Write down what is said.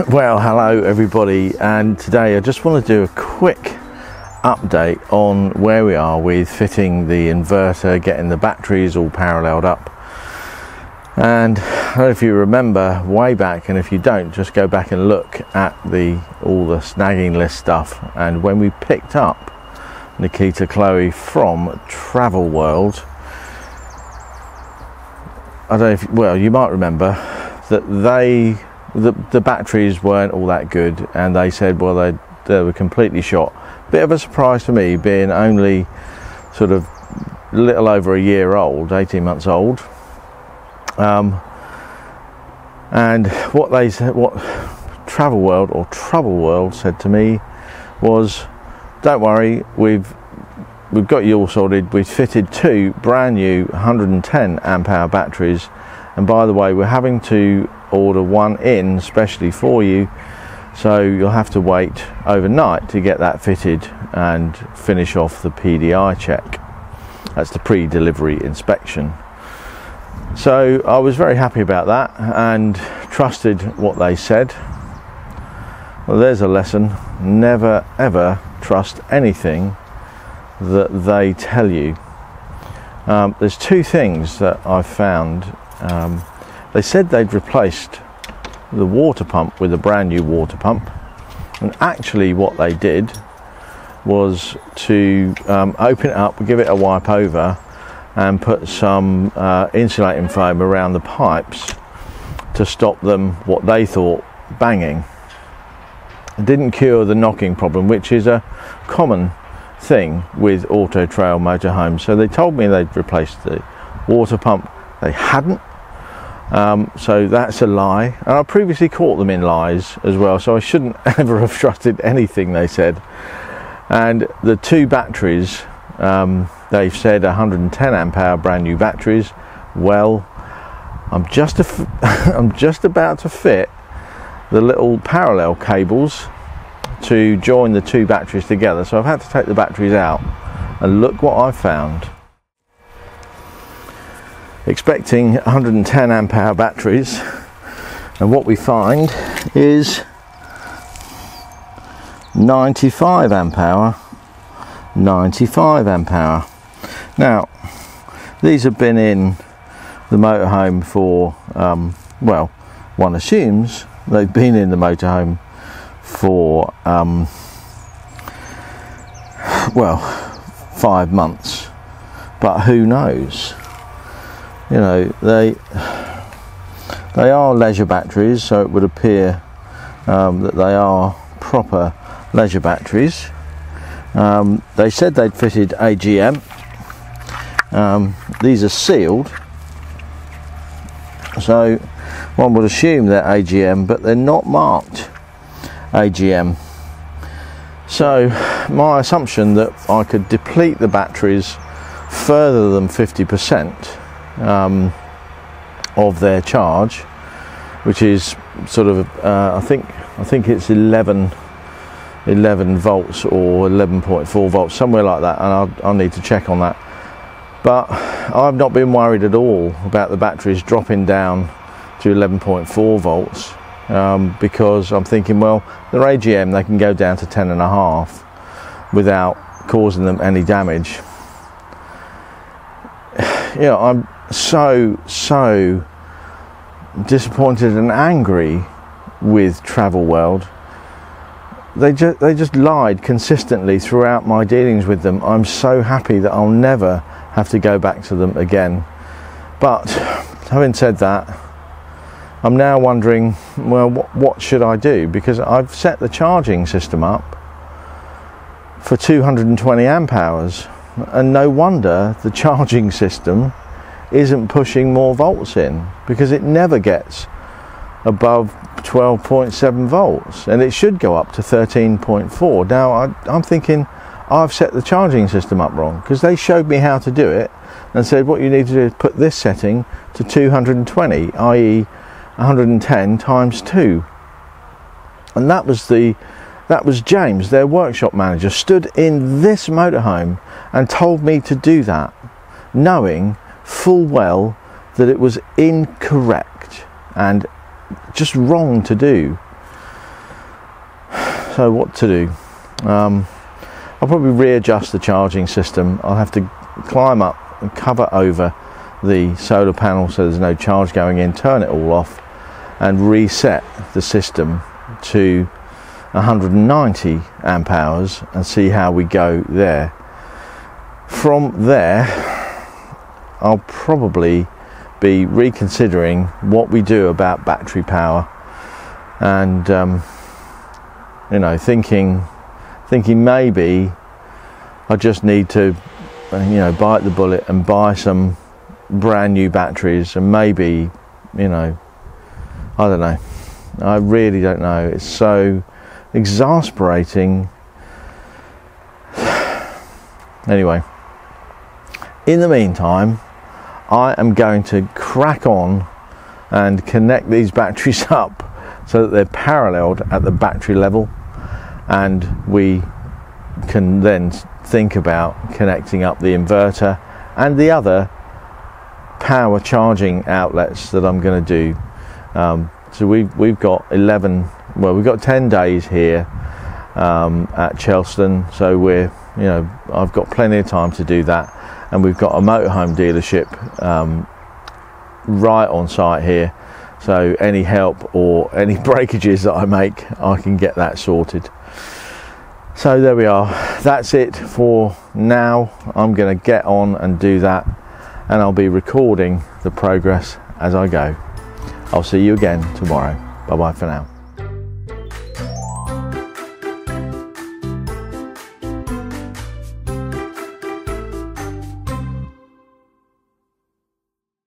Well, hello everybody, and today I just want to do a quick update on where we are with fitting the inverter, getting the batteries all paralleled up. And I don't know if you remember way back, and if you don't, just go back and look at all the snagging list stuff. And when we picked up Nikita Chloe from TravelWorld, I don't know if, well, you might remember that the batteries weren't all that good, and they said, well, they were completely shot. Bit of a surprise to me, being only sort of a little over a year old, 18 months old. And what TravelWorld said to me was, don't worry, we've got you all sorted. We've fitted two brand new 110 amp hour batteries, and by the way, we're having to order one in specially for you, so you'll have to wait overnight to get that fitted and finish off the PDI check. That's the pre-delivery inspection. So I was very happy about that and trusted what they said. Well, there's a lesson: never ever trust anything that they tell you. There's two things that I've found. They said they'd replaced the water pump with a brand new water pump, and actually what they did was to open it up, give it a wipe over, and put some insulating foam around the pipes to stop them, what they thought, banging. It didn't cure the knocking problem, which is a common thing with auto trail motorhomes. So they told me they'd replaced the water pump. They hadn't. So that's a lie, and I previously caught them in lies as well, so I shouldn't ever have trusted anything they said. And the two batteries, they've said 110 amp hour brand new batteries. Well, I'm just about to fit the little parallel cables to join the two batteries together, so I've had to take the batteries out, and look what I've found. Expecting 110 amp hour batteries, and what we find is 95 amp hour. Now, these have been in the motorhome for, well, one assumes they've been in the motorhome for, well, 5 months, but who knows? You know, they are leisure batteries, so it would appear that they are proper leisure batteries. They said they'd fitted AGM. These are sealed, so one would assume they're AGM, but they're not marked AGM. So my assumption that I could deplete the batteries further than 50% of their charge, which is sort of I think it's 11 volts or 11.4 volts, somewhere like that, and I'll need to check on that. But I've not been worried at all about the batteries dropping down to 11.4 volts, because I'm thinking, well, they're AGM, they can go down to 10.5 without causing them any damage. You know, I'm so disappointed and angry with TravelWorld. They just lied consistently throughout my dealings with them. I'm so happy that I'll never have to go back to them again. But having said that, I'm now wondering, well, what should I do? Because I've set the charging system up for 220 amp hours, and no wonder the charging system isn't pushing more volts in, because it never gets above 12.7 volts, and it should go up to 13.4. Now I'm thinking I've set the charging system up wrong, because they showed me how to do it and said what you need to do is put this setting to 220, i.e. 110 times 2, and that was James, their workshop manager, stood in this motorhome and told me to do that, knowing full well that it was incorrect and just wrong to do. So what to do? I'll probably readjust the charging system. I'll have to climb up and cover over the solar panel so there's no charge going in, turn it all off and reset the system to 190 amp hours and see how we go there. From there I'll probably be reconsidering what we do about battery power, and you know, thinking maybe I just need to, you know, bite the bullet and buy some brand new batteries, and maybe, you know, I don't know, I really don't know. It's so exasperating. Anyway, in the meantime, I am going to crack on and connect these batteries up so that they're paralleled at the battery level, and we can then think about connecting up the inverter and the other power charging outlets that I'm going to do. So we've got 10 days here at Chelston, so I've got plenty of time to do that, and we've got a motorhome dealership right on site here, so any help or any breakages that I make, I can get that sorted. So there we are, that's it for now. I'm going to get on and do that, and I'll be recording the progress as I go. I'll see you again tomorrow. Bye bye for now.